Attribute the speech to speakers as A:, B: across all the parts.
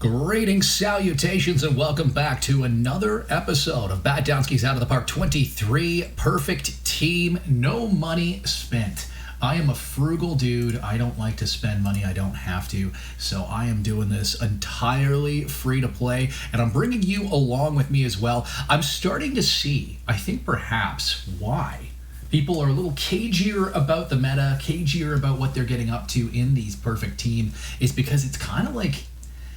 A: Greetings, salutations, and welcome back to another episode of Batdownski's Out of the Park 23 Perfect Team. No money spent. I am a frugal dude. I don't like to spend money I don't have to, so I am doing this entirely free to play, and I'm bringing you along with me as well. I'm starting to see, I think perhaps, why people are a little cagier about the meta, cagier about what they're getting up to in these Perfect Team, is because it's kind of like,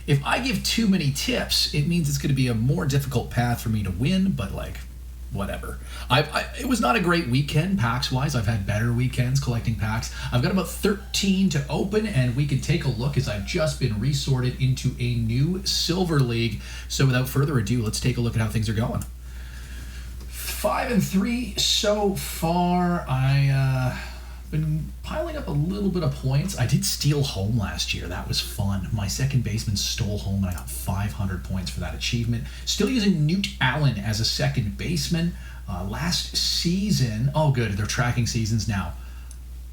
A: if I give too many tips, it means it's going to be a more difficult path for me to win, but like, whatever. It was not a great weekend packs-wise. I've had better weekends collecting packs. I've got about 13 to open, and we can take a look as I've just been resorted into a new Silver League. So without further ado, let's take a look at how things are going. 5-3 so far. Been piling up a little bit of points. I did steal home last year. That was fun. My second baseman stole home, and I got 500 points for that achievement. Still using Newt Allen as a second baseman. Last season, oh good, they're tracking seasons now.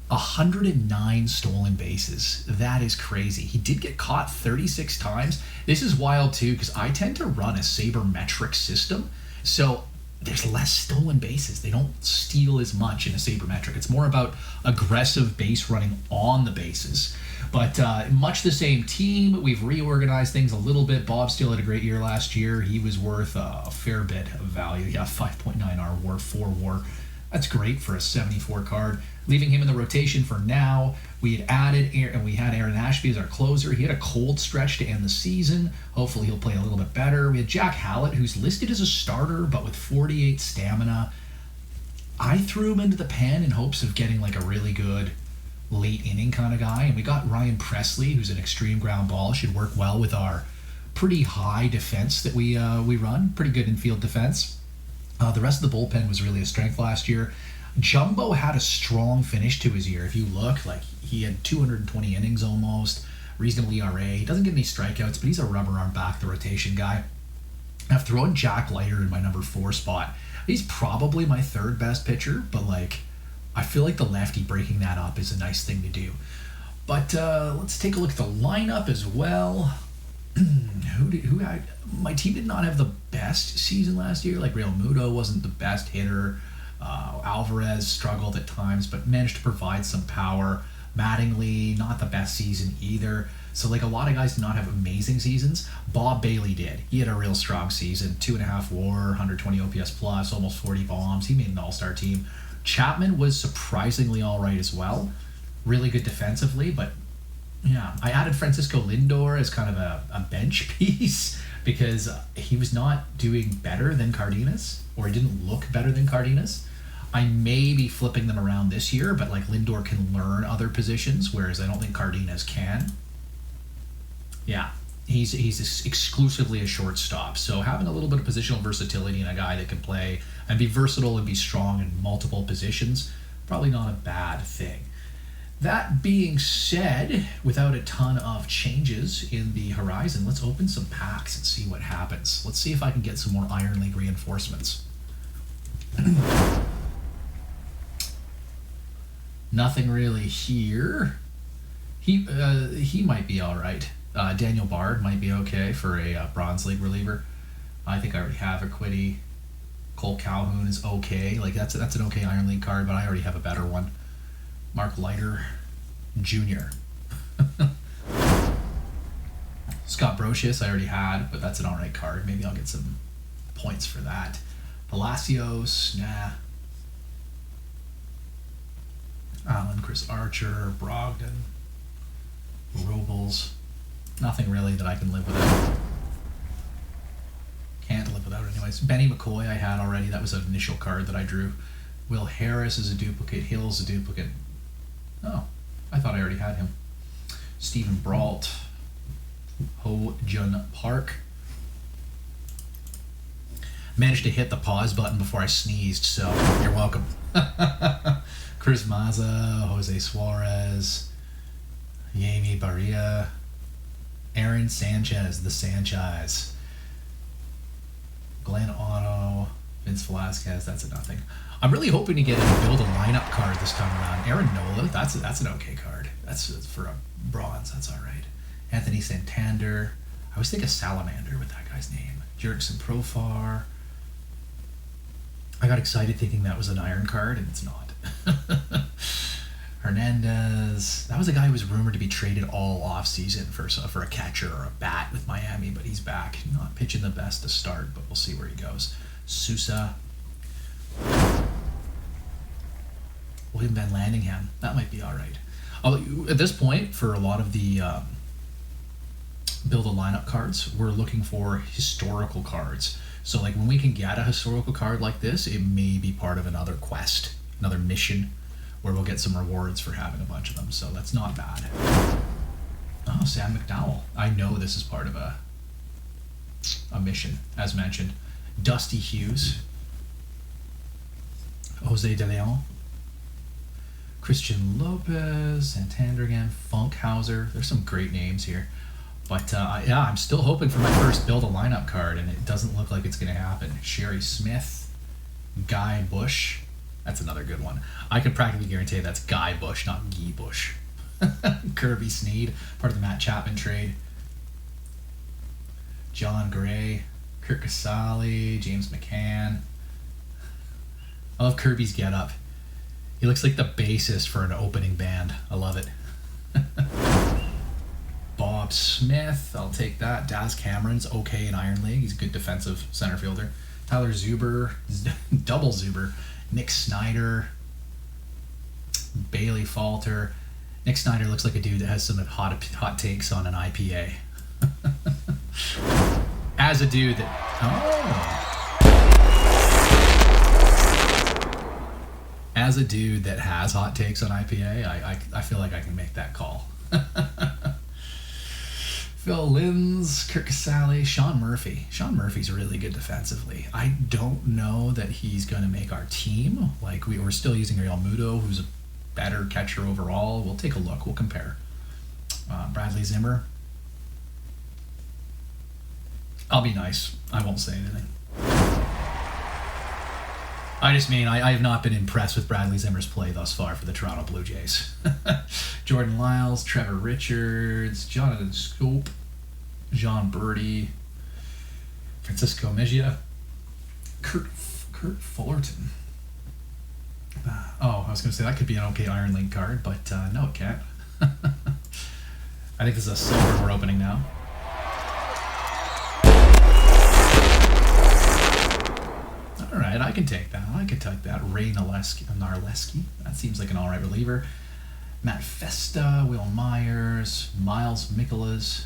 A: 109 stolen bases. That is crazy. He did get caught 36 times. This is wild too, because I tend to run a sabermetric system. So there's less stolen bases. They don't steal as much in a sabermetric. It's more about aggressive base running on the bases. But much the same team. We've reorganized things a little bit. Bob still had a great year last year. He was worth a fair bit of value. Yeah, 5.9 R WAR, 4 WAR. That's great for a 74 card. Leaving him in the rotation for now. We had added, and we had Aaron Ashby as our closer. He had a cold stretch to end the season. Hopefully he'll play a little bit better. We had Jack Hallett, who's listed as a starter, but with 48 stamina. I threw him into the pen in hopes of getting like a really good late inning kind of guy. And we got Ryan Presley, who's an extreme ground ball. Should work well with our pretty high defense that we run. Pretty good infield defense. The rest of the bullpen was really a strength last year. Jumbo had a strong finish to his year. If you look, like he had 220 innings almost, reasonable ERA. He doesn't get any strikeouts, but he's a rubber arm back the rotation guy. I've thrown Jack Leiter in my number 4 spot. He's probably my third best pitcher, but like I feel like the lefty breaking that up is a nice thing to do. But let's take a look at the lineup as well. My team did not have the best season last year. Like Real Muto wasn't the best hitter. Alvarez struggled at times, but managed to provide some power. Mattingly, not the best season either. So like a lot of guys did not have amazing seasons. Bob Bailey did. He had a real strong season. 2.5 WAR, 120 OPS plus, almost 40 bombs. He made an all-star team. Chapman was surprisingly all right as well. Really good defensively, but yeah, I added Francisco Lindor as kind of a bench piece because he was not doing better than Cardenas, or he didn't look better than Cardenas. I may be flipping them around this year, but like Lindor can learn other positions, whereas I don't think Cardenas can. Yeah, he's exclusively a shortstop, so having a little bit of positional versatility in a guy that can play and be versatile and be strong in multiple positions, probably not a bad thing. That being said, without a ton of changes in the horizon, let's open some packs and see what happens. Let's see if I can get some more Iron League reinforcements. Nothing really here. He might be all right. Daniel Bard might be okay for a Bronze League reliever. I think I already have a Quiddy. Cole Calhoun is okay. Like that's an okay Iron League card, but I already have a better one. Mark Leiter Jr. Scott Brocious I already had, but that's an alright card. Maybe I'll get some points for that. Palacios, nah. Allen, Chris Archer, Brogdon, Robles. Nothing really that I can live without. Can't live without anyways. Benny McCoy I had already. That was an initial card that I drew. Will Harris is a duplicate. Hill's a duplicate. Oh, I thought I already had him. Stephen Brault. Ho Jun Park. Managed to hit the pause button before I sneezed, so you're welcome. Chris Mazza, Jose Suarez, Yami Barria, Aaron Sanchez, the Sanchez, Glenn Otto, Vince Velasquez, that's a nothing. I'm really hoping to get a build a lineup card this time around. Aaron Nola, that's an okay card. That's for a bronze, that's all right. Anthony Santander, I always think of Salamander with that guy's name. Jurickson Profar. I got excited thinking that was an iron card, and it's not. Hernandez. That was a guy who was rumored to be traded all off-season for a catcher or a bat with Miami, but he's back. Not pitching the best to start, but we'll see where he goes. Sousa. William Van Landingham. That might be all right. Although, at this point, for a lot of the build a lineup cards, we're looking for historical cards. So like when we can get a historical card like this, it may be part of another quest, another mission, where we'll get some rewards for having a bunch of them. So that's not bad. Oh, Sam McDowell. I know this is part of a mission, as mentioned. Dusty Hughes. Jose De Leon. Christian Lopez. Santander again. Funkhauser. There's some great names here. But yeah, I'm still hoping for my first build a lineup card, and it doesn't look like it's going to happen. Sherry Smith, Guy Bush. That's another good one. I can practically guarantee that's Guy Bush, not Guy Bush. Kirby Sneed, part of the Matt Chapman trade. John Gray, Kirk Casale, James McCann. I love Kirby's getup. He looks like the bassist for an opening band. I love it. Bob Smith, I'll take that. Daz Cameron's okay in Iron League. He's a good defensive center fielder. Tyler Zuber, double Zuber. Nick Snyder, Bailey Falter. Nick Snyder looks like a dude that has some hot takes on an IPA. As a dude that... As a dude that has hot takes on IPA, I feel like I can make that call. Phil Linz, Kirk Casale, Sean Murphy. Sean Murphy's really good defensively. I don't know that he's going to make our team. Like, we're still using Real Muto, who's a better catcher overall. We'll take a look. We'll compare. Bradley Zimmer. I'll be nice. I won't say anything. I just mean I have not been impressed with Bradley Zimmer's play thus far for the Toronto Blue Jays. Jordan Lyles, Trevor Richards, Jonathan Scope, John Birdie, Francisco Mejia, Kurt Fullerton. I was going to say that could be an okay Iron League card, but no, it can't. I think this is a silver we're opening now. All right, I can take that. Ray Narleski. That seems like an all right reliever. Matt Festa, Will Myers, Miles Mikolas.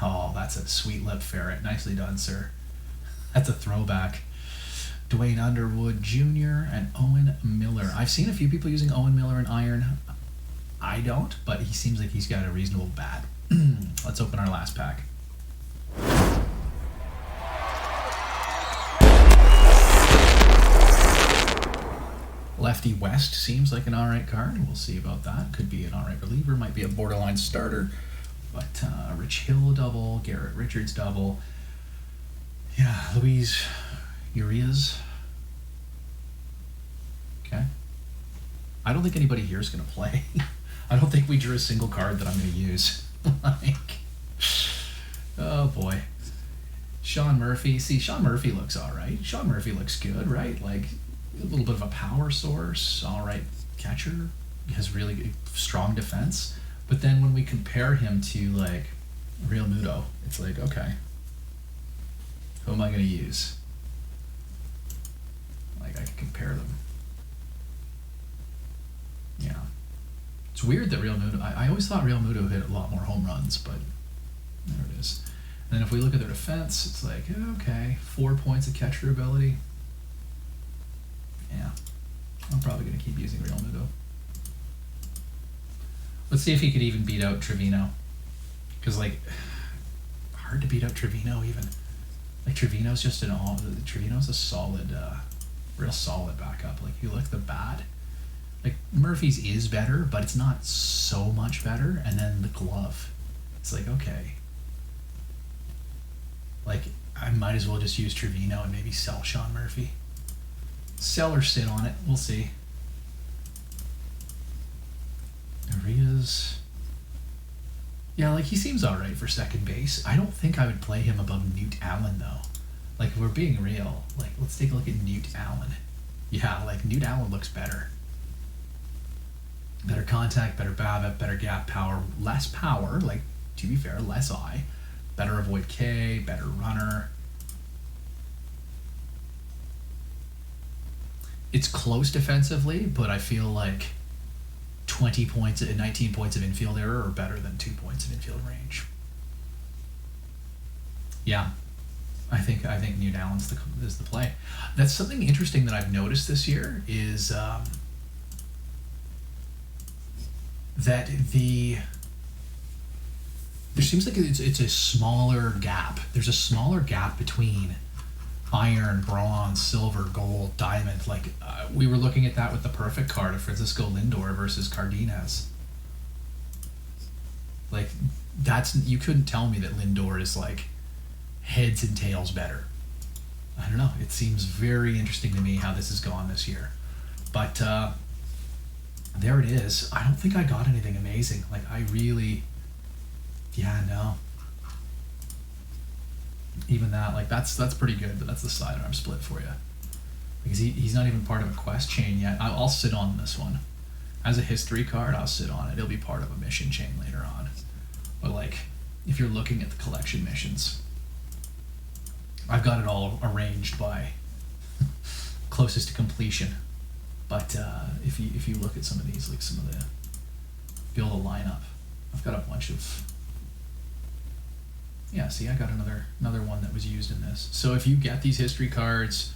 A: Oh, that's a sweet lip ferret. Nicely done, sir. That's a throwback. Dwayne Underwood Jr. and Owen Miller. I've seen a few people using Owen Miller in Iron. I don't, but he seems like he's got a reasonable bat. Let's open our last pack. Lefty West seems like an alright card. We'll see about that. Could be an alright reliever. Might be a borderline starter. But Rich Hill double. Garrett Richards double. Yeah, Luis Urias. Okay. I don't think anybody here is going to play. I don't think we drew a single card that I'm going to use. Oh boy. Sean Murphy. See, Sean Murphy looks alright. Sean Murphy looks good, right? Like, a little bit of a power source, all right catcher, he has really good, strong defense. But then when we compare him to like Real Muto, it's like, okay, who am I going to use? Like, I can compare them. Yeah, it's weird that Real Muto. I always thought Real Muto hit a lot more home runs, but there it is. And then if we look at their defense, it's like, okay, 4 points of catcher ability. Yeah, I'm probably going to keep using Real Muto. Let's see if he could even beat out Trevino. Because, like, hard to beat out Trevino even. Like, Trevino's just Trevino's a solid, real solid backup. Like, you look at the bat. Like, Murphy's is better, but it's not so much better. And then the glove. It's like, okay. Like, I might as well just use Trevino and maybe sell Sean Murphy. Sell or sit on it. We'll see. Arias. Yeah, like he seems all right for second base. I don't think I would play him above Newt Allen though. Like if we're being real, like let's take a look at Newt Allen. Yeah, like Newt Allen looks better. Better contact, better BABIP, better gap power, less power, like to be fair, less I. Better avoid K, better runner. It's close defensively, but I feel like 20 points and 19 points of infield error are better than 2 points of infield range. Yeah, I think Newt Allen's is the play. That's something interesting that I've noticed this year is that there seems like it's a smaller gap. There's a smaller gap between iron, bronze, silver, gold, diamond. Like we were looking at that with the perfect card of Francisco Lindor versus Cardenas. Like you couldn't tell me that Lindor is like heads and tails better. I don't know. It seems very interesting to me how this has gone this year. But there it is. I don't think I got anything amazing. Like I really, yeah, no. Even that, like that's pretty good, but that's the sidearm split for you. Because he's not even part of a quest chain yet. I'll sit on this one. As a history card, I'll sit on it. It'll be part of a mission chain later on. But like, if you're looking at the collection missions, I've got it all arranged by closest to completion. But if you look at some of these, like some of the build a lineup, I've got a bunch of. Yeah, see, I got another one that was used in this. So if you get these history cards,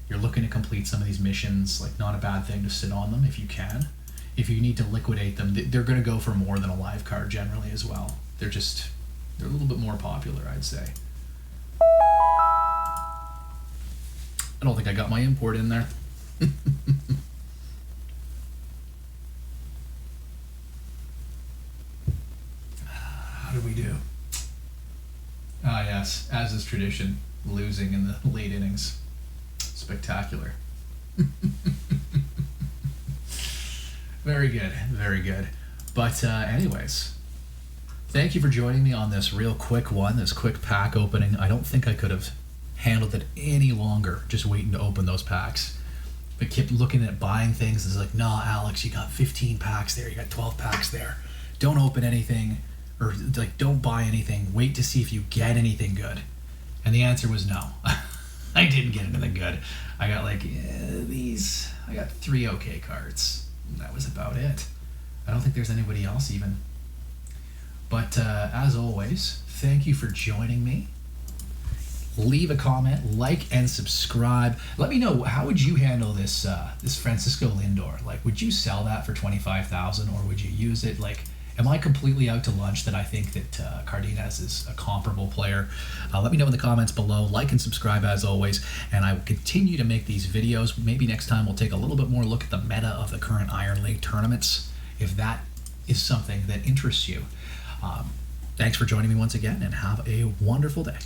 A: you're looking to complete some of these missions, like not a bad thing to sit on them if you can. If you need to liquidate them, they're going to go for more than a live card generally as well. They're a little bit more popular, I'd say. I don't think I got my import in there. How did we do? Ah, yes, as is tradition, losing in the late innings. Spectacular. Very good, very good. But anyways, thank you for joining me on this real quick one, this quick pack opening. I don't think I could have handled it any longer just waiting to open those packs. But kept looking at buying things. It's like, nah, Alex, you got 15 packs there, you got 12 packs there. Don't open anything. Or like, don't buy anything. Wait to see if you get anything good. And the answer was no. I didn't get anything good. I got like I got 3 okay cards. That was about it. I don't think there's anybody else even. But as always, thank you for joining me. Leave a comment, like and subscribe. Let me know, how would you handle this this Francisco Lindor? Like, would you sell that for $25,000 or would you use it? Like, am I completely out to lunch that I think that Cardenas is a comparable player? Let me know in the comments below. Like and subscribe as always, and I will continue to make these videos. Maybe next time we'll take a little bit more look at the meta of the current Iron League tournaments, if that is something that interests you. Thanks for joining me once again, and have a wonderful day.